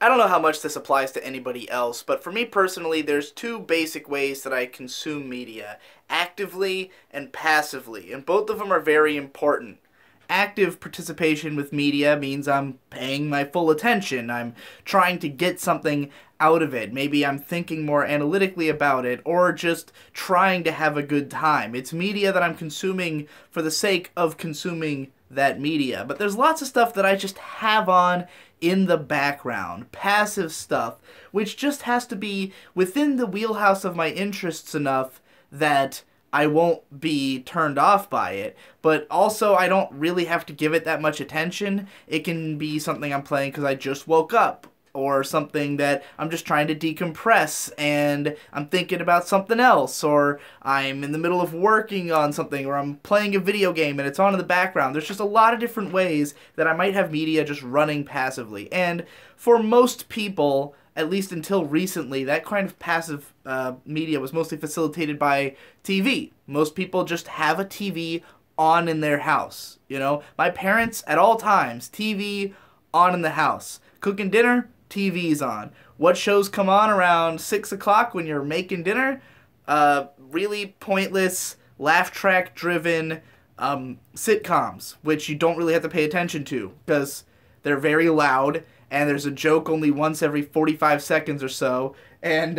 I don't know how much this applies to anybody else, but for me personally, there's two basic ways that I consume media, actively and passively, and both of them are very important. Active participation with media means I'm paying my full attention. I'm trying to get something out of it. Maybe I'm thinking more analytically about it, or just trying to have a good time. It's media that I'm consuming for the sake of consuming that media. But there's lots of stuff that I just have on in the background, passive stuff, which just has to be within the wheelhouse of my interests enough that I won't be turned off by it, but also I don't really have to give it that much attention. It can be something I'm playing because I just woke up, or something that I'm just trying to decompress and I'm thinking about something else, or I'm in the middle of working on something, or I'm playing a video game and it's on in the background. There's just a lot of different ways that I might have media just running passively. And for most people, at least until recently, that kind of passive media was mostly facilitated by TV. Most people just have a TV on in their house, you know? My parents, at all times, TV on in the house. Cooking dinner, TV's on. What shows come on around 6 o'clock when you're making dinner? Really pointless, laugh track driven sitcoms, which you don't really have to pay attention to because they're very loud and there's a joke only once every 45 seconds or so. And,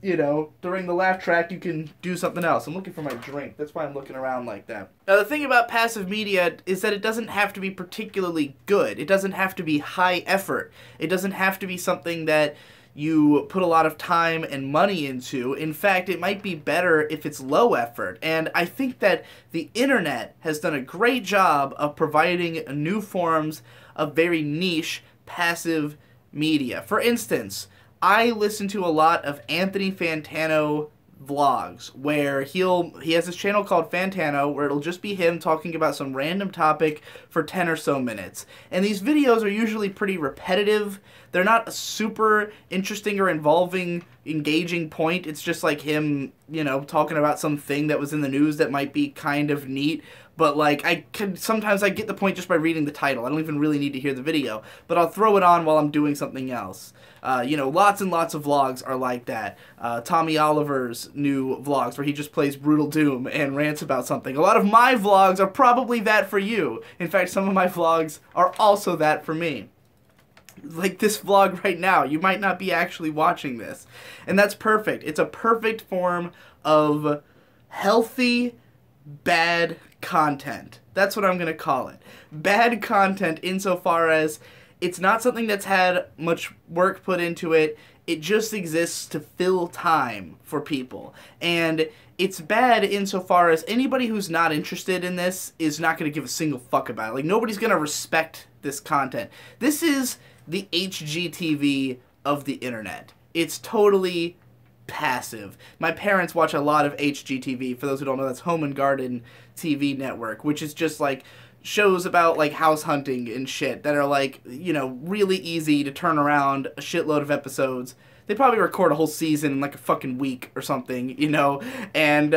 you know, during the laugh track, you can do something else. I'm looking for my drink. That's why I'm looking around like that. Now, the thing about passive media is that it doesn't have to be particularly good. It doesn't have to be high effort. It doesn't have to be something that you put a lot of time and money into. In fact, it might be better if it's low effort. And I think that the internet has done a great job of providing new forms of very niche, passive media. For instance, I listen to a lot of Anthony Fantano vlogs where he has this channel called Fantano where it'll just be him talking about some random topic for 10 or so minutes. And these videos are usually pretty repetitive. They're not a super interesting or involving, engaging point. It's just like him, you know, talking about something that was in the news that might be kind of neat. But, like, sometimes I get the point just by reading the title. I don't even really need to hear the video. But I'll throw it on while I'm doing something else. You know, lots and lots of vlogs are like that. Tommy Oliver's new vlogs where he just plays Brutal Doom and rants about something. A lot of my vlogs are probably that for you. In fact, some of my vlogs are also that for me. Like this vlog right now, you might not be actually watching this. And that's perfect. It's a perfect form of healthy, bad content. That's what I'm going to call it. Bad content insofar as it's not something that's had much work put into it. It just exists to fill time for people. And it's bad insofar as anybody who's not interested in this is not going to give a single fuck about it. Like, nobody's going to respect this content. This is the HGTV of the internet. It's totally passive. My parents watch a lot of HGTV. For those who don't know, that's Home and Garden TV network, which is just like shows about like house hunting and shit that are like, you know, really easy to turn around, a shitload of episodes. They probably record a whole season in like a fucking week or something, you know, and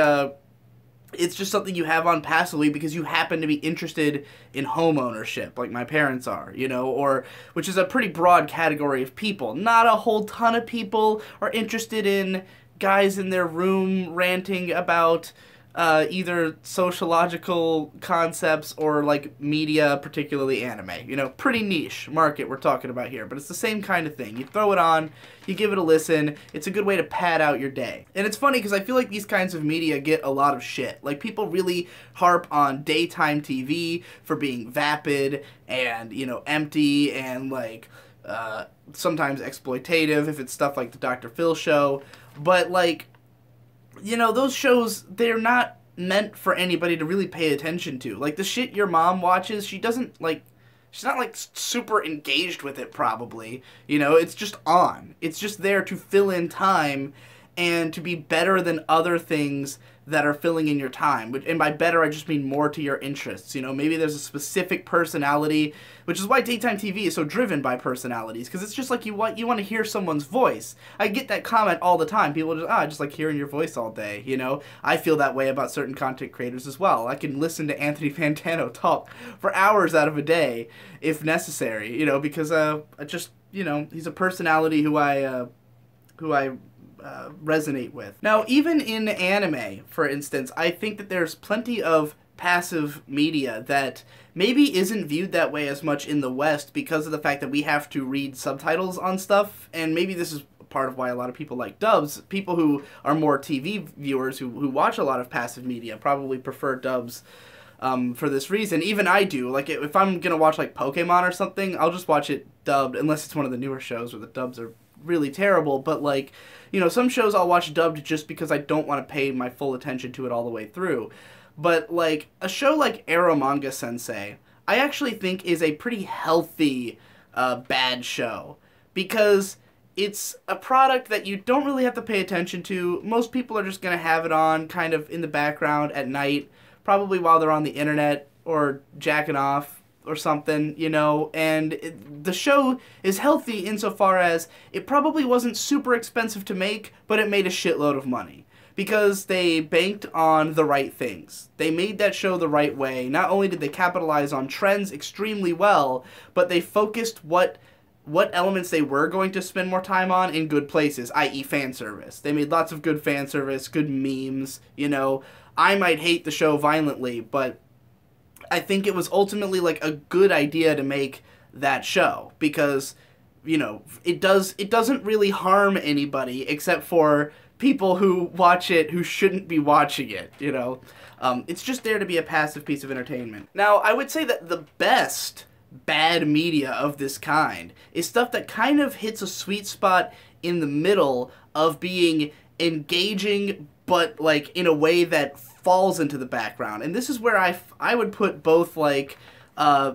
it's just something you have on passively because you happen to be interested in home ownership, like my parents are, you know, or which is a pretty broad category of people. Not a whole ton of people are interested in guys in their room ranting about either sociological concepts or like media, particularly anime. You know, pretty niche market we're talking about here, but it's the same kind of thing. You throw it on, you give it a listen, it's a good way to pad out your day. And it's funny because I feel like these kinds of media get a lot of shit. Like, people really harp on daytime TV for being vapid and, you know, empty and like sometimes exploitative if it's stuff like the Dr. Phil show. But like, you know, those shows, they're not meant for anybody to really pay attention to. Like, the shit your mom watches, she doesn't, like, she's not, like, super engaged with it, probably. You know, it's just on. It's just there to fill in time and to be better than other things that are filling in your time. And by better, I just mean more to your interests. You know, maybe there's a specific personality, which is why daytime TV is so driven by personalities, because it's just like you want to hear someone's voice. I get that comment all the time. People just, I just like hearing your voice all day, you know? I feel that way about certain content creators as well. I can listen to Anthony Fantano talk for hours out of a day if necessary, you know, because you know, he's a personality who I resonate with. Now, even in anime, for instance, I think that there's plenty of passive media that maybe isn't viewed that way as much in the West because of the fact that we have to read subtitles on stuff, and maybe this is part of why a lot of people like dubs. People who are more TV viewers who watch a lot of passive media probably prefer dubs for this reason. Even I do. Like, if I'm gonna watch, like, Pokemon or something, I'll just watch it dubbed, unless it's one of the newer shows where the dubs are really terrible. But, like, you know, some shows I'll watch dubbed just because I don't want to pay my full attention to it all the way through. But, like, a show like Eromanga-sensei, I actually think is a pretty healthy bad show. Because it's a product that you don't really have to pay attention to. Most people are just going to have it on kind of in the background at night, probably while they're on the internet or jacking off or something, you know, and the show is healthy insofar as it probably wasn't super expensive to make, but it made a shitload of money. Because they banked on the right things. They made that show the right way. Not only did they capitalize on trends extremely well, but they focused what elements they were going to spend more time on in good places, i.e. fan service. They made lots of good fan service, good memes, you know. I might hate the show violently, but I think it was ultimately, like, a good idea to make that show because, you know, it doesn't really harm anybody except for people who watch it who shouldn't be watching it, you know. It's just there to be a passive piece of entertainment. Now, I would say that the best bad media of this kind is stuff that kind of hits a sweet spot in the middle of being engaging, but, like, in a way that falls into the background. And this is where I would put both, like,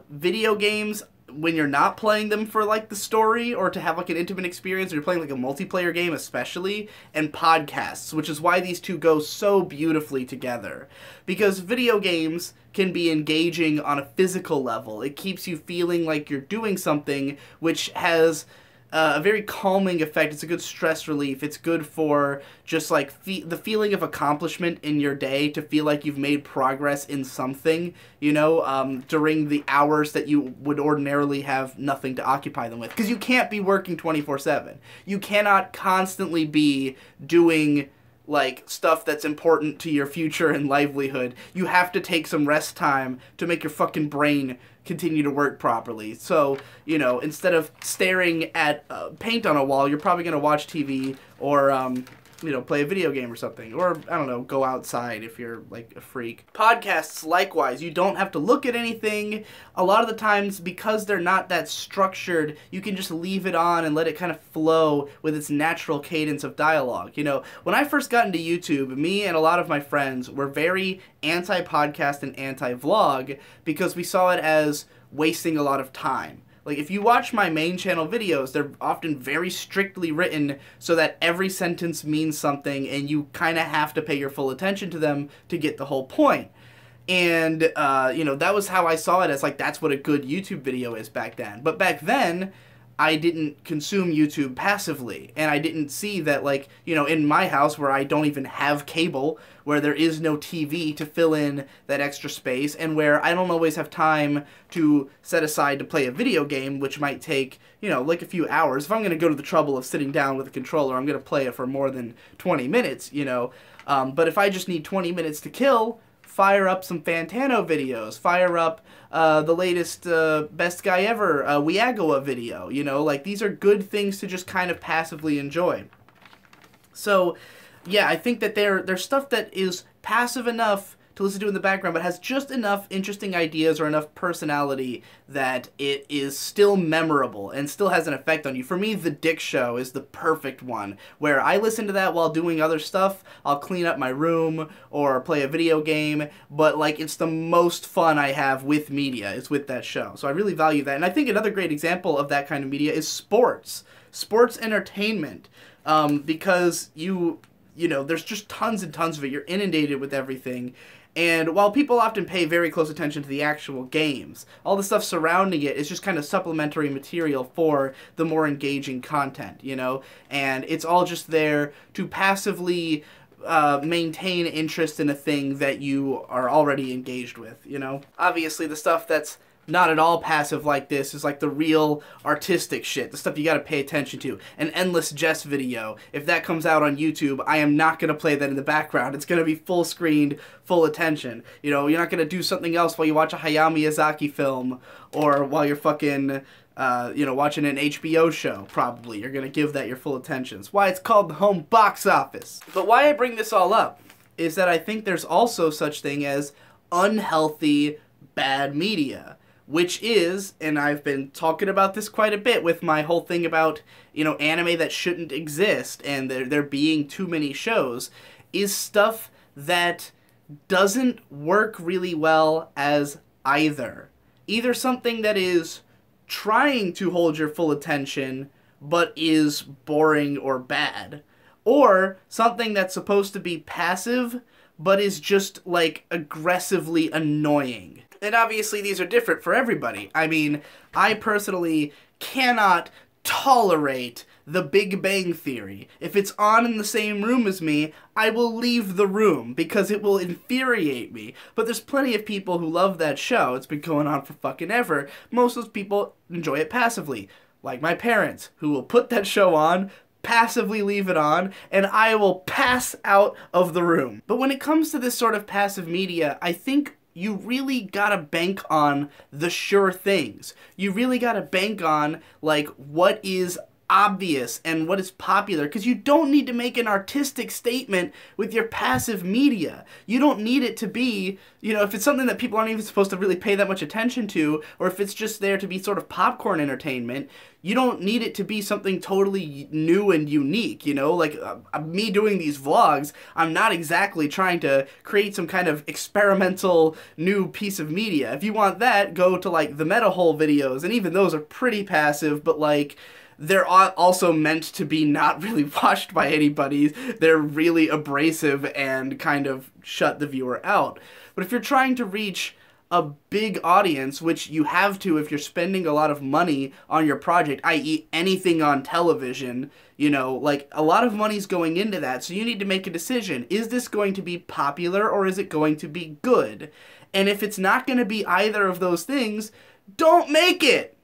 video games when you're not playing them for, like, the story or to have, like, an intimate experience, or you're playing, like, a multiplayer game especially, and podcasts, which is why these two go so beautifully together. Because video games can be engaging on a physical level. It keeps you feeling like you're doing something, which has a very calming effect. It's a good stress relief. It's good for just, like, the feeling of accomplishment in your day, to feel like you've made progress in something, you know, during the hours that you would ordinarily have nothing to occupy them with. Because you can't be working 24/7. You cannot constantly be doing, like, stuff that's important to your future and livelihood. You have to take some rest time to make your fucking brain continue to work properly. So, you know, instead of staring at paint on a wall, you're probably going to watch TV or, you know, play a video game or something. Or, I don't know, go outside if you're, like, a freak. Podcasts, likewise. You don't have to look at anything. A lot of the times, because they're not that structured, you can just leave it on and let it kind of flow with its natural cadence of dialogue. You know, when I first got into YouTube, me and a lot of my friends were very anti-podcast and anti-vlog because we saw it as wasting a lot of time. Like, if you watch my main channel videos, they're often very strictly written so that every sentence means something and you kind of have to pay your full attention to them to get the whole point. And, you know, that was how I saw it, as, like, that's what a good YouTube video is back then. But back then, I didn't consume YouTube passively, and I didn't see that, like, you know, in my house where I don't even have cable, where there is no TV to fill in that extra space, and where I don't always have time to set aside to play a video game, which might take, you know, like, a few hours. If I'm going to go to the trouble of sitting down with a controller, I'm going to play it for more than 20 minutes, you know. But if I just need 20 minutes to kill, fire up some Fantano videos, fire up the latest Best Guy Ever Wiagawa video, you know, like, these are good things to just kind of passively enjoy. So, yeah, I think that there's stuff that is passive enough to listen to in the background, but has just enough interesting ideas or enough personality that it is still memorable and still has an effect on you. For me, The Dick Show is the perfect one, where I listen to that while doing other stuff. I'll clean up my room or play a video game, but, like, it's the most fun I have with media is with that show. So I really value that. And I think another great example of that kind of media is sports entertainment, because you know, there's just tons and tons of it. You're inundated with everything. And while people often pay very close attention to the actual games, all the stuff surrounding it is just kind of supplementary material for the more engaging content, you know? And it's all just there to passively maintain interest in a thing that you are already engaged with, you know? Obviously, the stuff that's not at all passive like this is like the real artistic shit, the stuff you gotta pay attention to. An Endless Jest video, if that comes out on YouTube, I am not gonna play that in the background. It's gonna be full screened, full attention. You know, you're not gonna do something else while you watch a Hayao Miyazaki film, or while you're fucking, you know, watching an HBO show, probably. You're gonna give that your full attention. That's why it's called the home box office. But why I bring this all up is that I think there's also such thing as unhealthy, bad media. Which is, and I've been talking about this quite a bit with my whole thing about, you know, anime that shouldn't exist and there being too many shows, is stuff that doesn't work really well as either. Either something that is trying to hold your full attention but is boring or bad, or something that's supposed to be passive but is just, like, aggressively annoying. And obviously these are different for everybody. I mean, I personally cannot tolerate The Big Bang Theory. If it's on in the same room as me, I will leave the room because it will infuriate me. But there's plenty of people who love that show. It's been going on for fucking ever. Most of those people enjoy it passively. Like my parents, who will put that show on, passively leave it on, and I will pass out of the room. But when it comes to this sort of passive media, I think you really gotta bank on the sure things. You really gotta bank on, like, what is obvious and what is popular, because you don't need to make an artistic statement with your passive media. You don't need it to be, you know, if it's something that people aren't even supposed to really pay that much attention to, or if it's just there to be sort of popcorn entertainment, you don't need it to be something totally new and unique, you know? Like, me doing these vlogs, I'm not exactly trying to create some kind of experimental new piece of media. If you want that, go to, like, the Meta Hole videos, and even those are pretty passive, but, like, they're also meant to be not really watched by anybody. They're really abrasive and kind of shut the viewer out. But if you're trying to reach a big audience, which you have to if you're spending a lot of money on your project, i.e. anything on television, you know, like, a lot of money's going into that, so you need to make a decision. Is this going to be popular, or is it going to be good? And if it's not going to be either of those things, don't make it!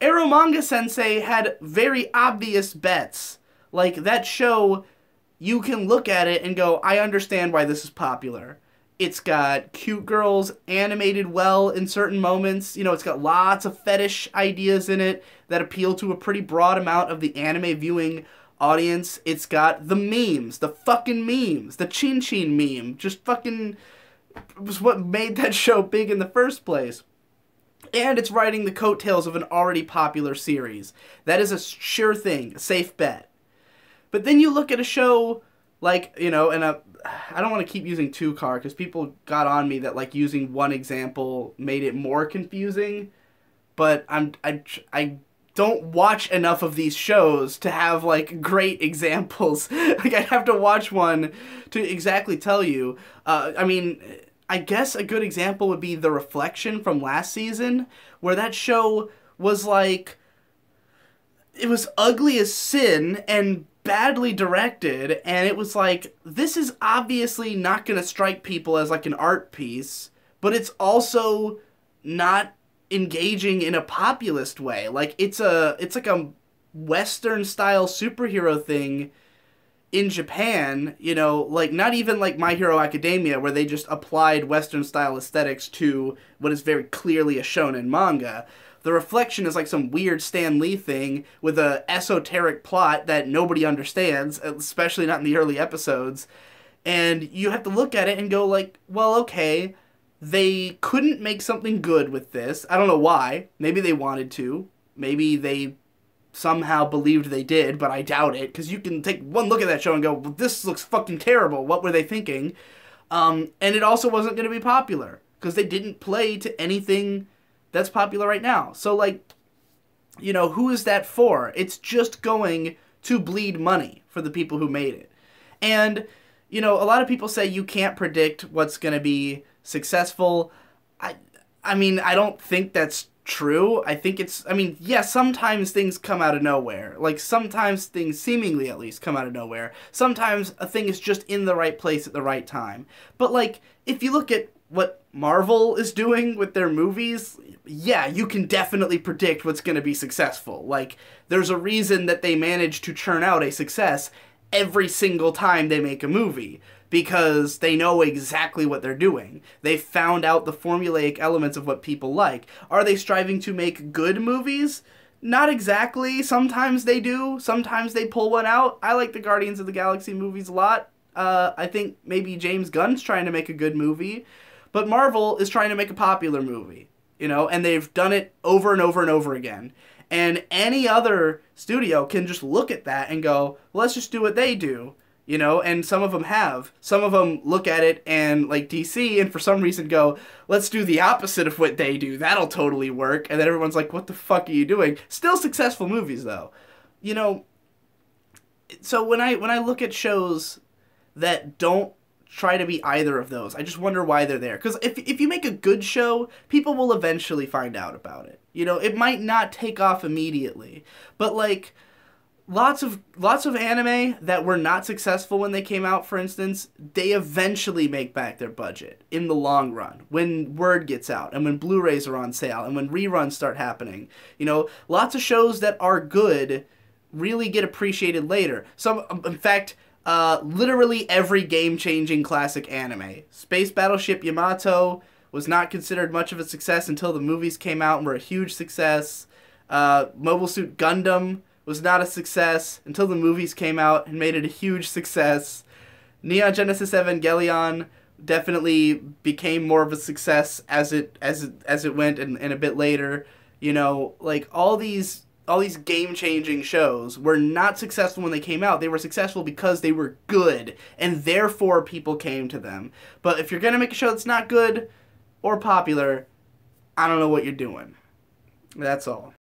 Eromanga-sensei had very obvious bets. Like, that show, you can look at it and go, I understand why this is popular. It's got cute girls animated well in certain moments. You know, it's got lots of fetish ideas in it that appeal to a pretty broad amount of the anime viewing audience. It's got the memes, the fucking memes, the Chin Chin meme. Just fucking was what made that show big in the first place. And it's riding the coattails of an already popular series. That is a sure thing, a safe bet. But then you look at a show like, you know, and I don't want to keep using two-car because people got on me that, like, using one example made it more confusing. But I don't watch enough of these shows to have, like, great examples. Like, I'd have to watch one to exactly tell you. I mean, I guess a good example would be The Reflection from last season, where that show was, like, it was ugly as sin and badly directed, and it was like, this is obviously not going to strike people as, like, an art piece, but it's also not engaging in a populist way. Like, it's like a Western-style superhero thing in Japan, you know, like, not even like My Hero Academia, where they just applied Western-style aesthetics to what is very clearly a shonen manga. The Reflection is like some weird Stan Lee thing with a esoteric plot that nobody understands, especially not in the early episodes. And you have to look at it and go like, well, okay, they couldn't make something good with this. I don't know why. Maybe they wanted to. Maybe they somehow believed they did, but I doubt it, because you can take one look at that show and go, well, this looks fucking terrible. What were they thinking? And it also wasn't going to be popular, because they didn't play to anything that's popular right now. So, like, you know, who is that for? It's just going to bleed money for the people who made it. And, you know, a lot of people say you can't predict what's going to be successful. I mean, I don't think that's true. I think it's, I mean, yeah, sometimes things come out of nowhere. Like, sometimes things, seemingly at least, come out of nowhere. Sometimes a thing is just in the right place at the right time. But, like, if you look at what Marvel is doing with their movies, yeah, you can definitely predict what's going to be successful. Like, there's a reason that they manage to churn out a success every single time they make a movie, because they know exactly what they're doing. They found out the formulaic elements of what people like. Are they striving to make good movies? Not exactly. Sometimes they do. Sometimes they pull one out. I like the Guardians of the Galaxy movies a lot. I think maybe James Gunn's trying to make a good movie. But Marvel is trying to make a popular movie, you know, and they've done it over and over and over again. And any other studio can just look at that and go, well, let's just do what they do, you know, and some of them have. Some of them look at it and, like DC, and for some reason go, let's do the opposite of what they do. That'll totally work. And then everyone's like, what the fuck are you doing? Still successful movies, though. You know, so when I look at shows that don't try to be either of those, I just wonder why they're there. Because if you make a good show, people will eventually find out about it. You know, it might not take off immediately, but like lots of anime that were not successful when they came out, for instance, they eventually make back their budget in the long run when word gets out and when Blu-rays are on sale and when reruns start happening. You know, lots of shows that are good really get appreciated later. Some, in fact, literally every game-changing classic anime. Space Battleship Yamato was not considered much of a success until the movies came out and were a huge success. Mobile Suit Gundam was not a success until the movies came out and made it a huge success. Neon Genesis Evangelion definitely became more of a success as it went and a bit later. You know, like all these game-changing shows were not successful when they came out. They were successful because they were good, and therefore people came to them. But if you're going to make a show that's not good or popular, I don't know what you're doing. That's all.